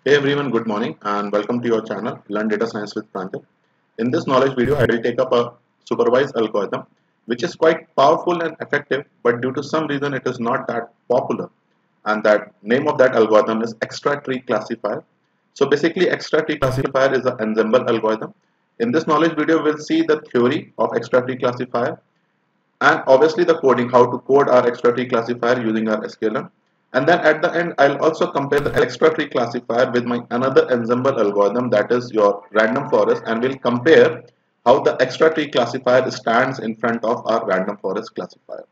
Hey everyone, good morning and welcome to your channel Learn Data Science with Pranjal. In this knowledge video, I will take up a supervised algorithm which is quite powerful and effective, but due to some reason it is not that popular. And that name of that algorithm is extra tree classifier. So basically, extra tree classifier is an ensemble algorithm. In this knowledge video, we'll see the theory of extra tree classifier and obviously the coding, how to code our extra tree classifier using our sklearn. And then at the end, I'll also compare the extra tree classifier with my another ensemble algorithm, that is your random forest, and we'll compare how the extra tree classifier stands in front of our random forest classifier.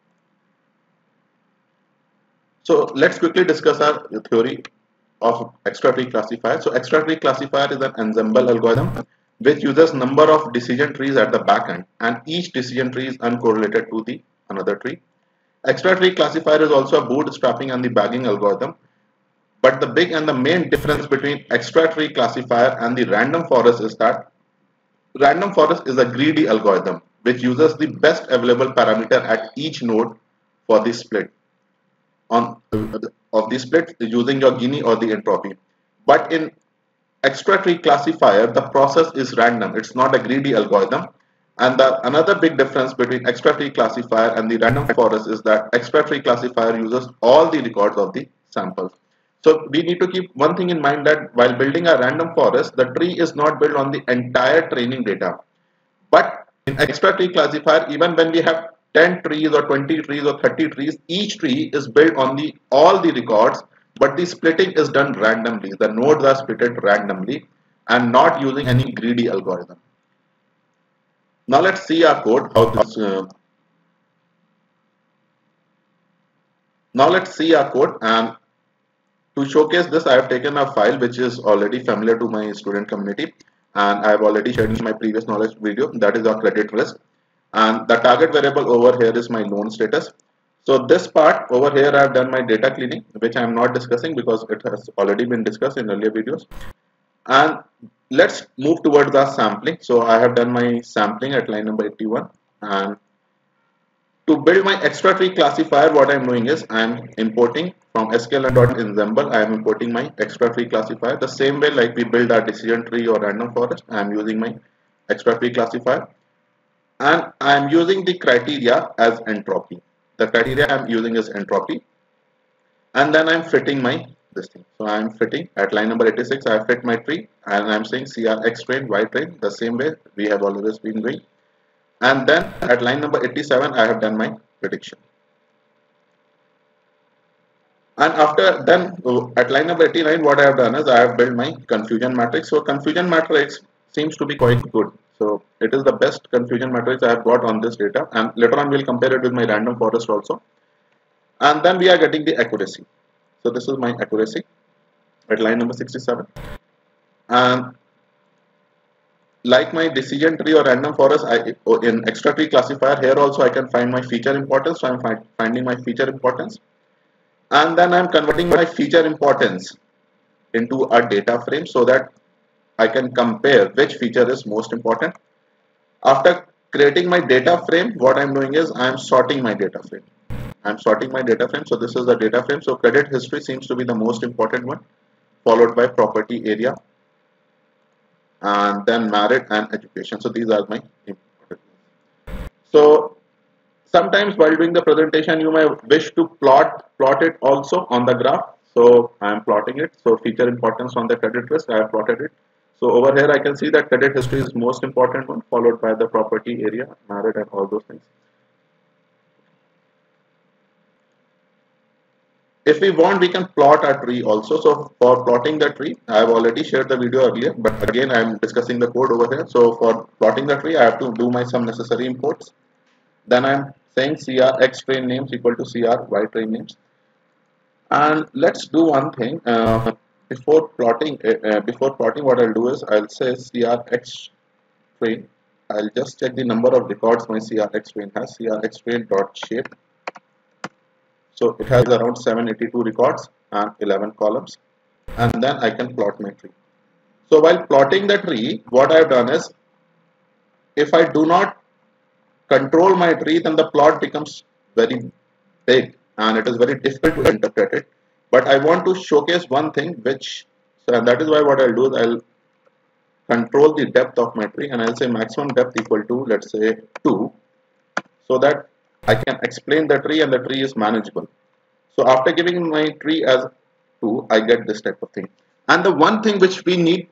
So let's quickly discuss our theory of extra tree classifier. So extra tree classifier is an ensemble algorithm which uses number of decision trees at the back end, and each decision tree is uncorrelated to the another tree. Extra tree classifier is also a bootstrapping and the bagging algorithm, but the big and the main difference between extra tree classifier and the random forest is that random forest is a greedy algorithm which uses the best available parameter at each node for the split on of the split using your Gini or the entropy. But in extra tree classifier, the process is random. It's not a greedy algorithm. And the another big difference between extra tree classifier and the random forest is that extra tree classifier uses all the records of the samples. So we need to keep one thing in mind, that while building a random forest, the tree is not built on the entire training data. But in extra tree classifier, even when we have 10 trees or 20 trees or 30 trees, each tree is built on the all the records, but the splitting is done randomly. The nodes are splitted randomly and not using any greedy algorithm. Now let's see our code. Now let's see our code, and to showcase this, I have taken a file which is already familiar to my student community, and I have already shared in my previous knowledge video, that is our credit risk. And the target variable over here is my loan status. So this part over here, I have done my data cleaning, which I am not discussing because it has already been discussed in earlier videos. And let's move towards our sampling. So I have done my sampling at line number 81, and to build my extra tree classifier, what I'm doing is I'm importing from sklearn.ensemble. I am importing my extra tree classifier the same way like we build our decision tree or random forest. I am using my extra tree classifier, and I am using the criteria as entropy. The criteria I am using is entropy, and then I'm fitting my this thing. So I'm fitting at line number 86. I fit my tree, and I'm saying CR train, Y train, the same way we have always been doing. And then at line number 87, I have done my prediction. And after then at line number 89, what I have done is I have built my confusion matrix. So confusion matrix seems to be quite good. So it is the best confusion matrix I have got on this data, and later on we'll compare it with my random forest also. And then we are getting the accuracy. So this is my accuracy at line number 67. And like my decision tree or random forest, in extra tree classifier here also I can find my feature importance. So I'm finding my feature importance, and then I'm converting my feature importance into a data frame so that I can compare which feature is most important. After creating my data frame, what I'm doing is I'm sorting my data frame. I'm sorting my data frame. So this is the data frame. So credit history seems to be the most important one, followed by property area, and then merit and education. So these are my important. So sometimes while doing the presentation, you may wish to plot it also on the graph. So I am plotting it. So feature importance on the credit risk, I have plotted it. So over here I can see that credit history is most important one, followed by the property area, merit, and all those things. If we want, we can plot a tree also. So for plotting the tree, I have already shared the video earlier, but again I am discussing the code over here. So for plotting the tree, I have to do my some necessary imports. Then I'm saying CR X train names equal to CR Y train names. And let's do one thing. Before plotting, what I'll do is I'll say CRX train. I'll just check the number of records my CRX train has. CRX train dot shape. So it has around 782 records and 11 columns. And then I can plot my tree. So while plotting the tree, what I've done is, if I do not control my tree, then the plot becomes very big and it is very difficult to interpret it. But I want to showcase one thing which So and that is why what I'll do is I'll control the depth of my tree and I'll say maximum depth equal to, let's say, 2, so that I can explain the tree and the tree is manageable. So after giving my tree as 2, I get this type of thing. And the one thing which we need,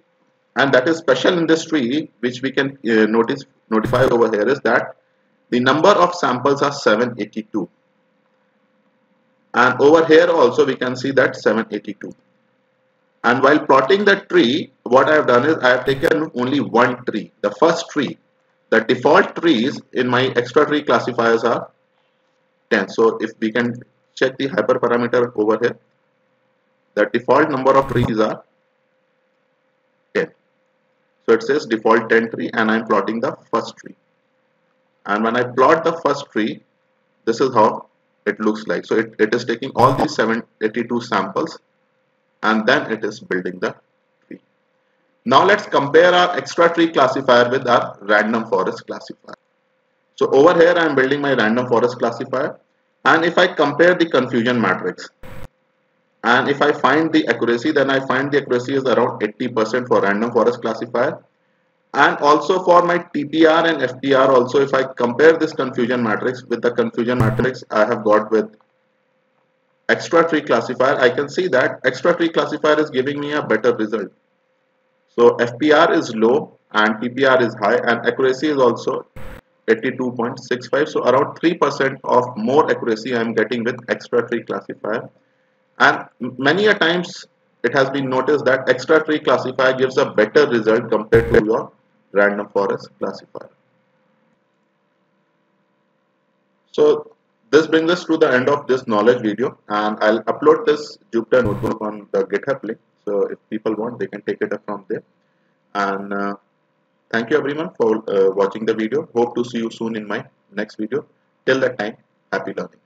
and that is special in this tree, which we can notify over here, is that the number of samples are 782. And over here also we can see that 782. And while plotting the tree, what I have done is I have taken only one tree, the first tree. The default trees in my extra tree classifiers are 10. So if we can check the hyperparameter over here, the default number of trees are 10. So it says default 10 tree and I'm plotting the first tree. And when I plot the first tree, this is how it looks like. So it is taking all these 782 samples and then it is building the tree. Now let's compare our extra tree classifier with our random forest classifier. So over here I am building my random forest classifier, and if I compare the confusion matrix and if I find the accuracy, then I find the accuracy is around 80% for random forest classifier. And also for my TPR and FTR also, if I compare this confusion matrix with the confusion matrix I have got with extra tree classifier, I can see that extra tree classifier is giving me a better result. So FPR is low and TPR is high and accuracy is also 82.65. So around 3% of more accuracy I am getting with extra tree classifier. And many a times it has been noticed that extra tree classifier gives a better result compared to your random forest classifier. So this brings us to the end of this knowledge video, and I'll upload this Jupyter notebook on the GitHub link. So if people want, they can take it up from there. And thank you everyone for watching the video. Hope to see you soon in my next video. Till that time, happy learning.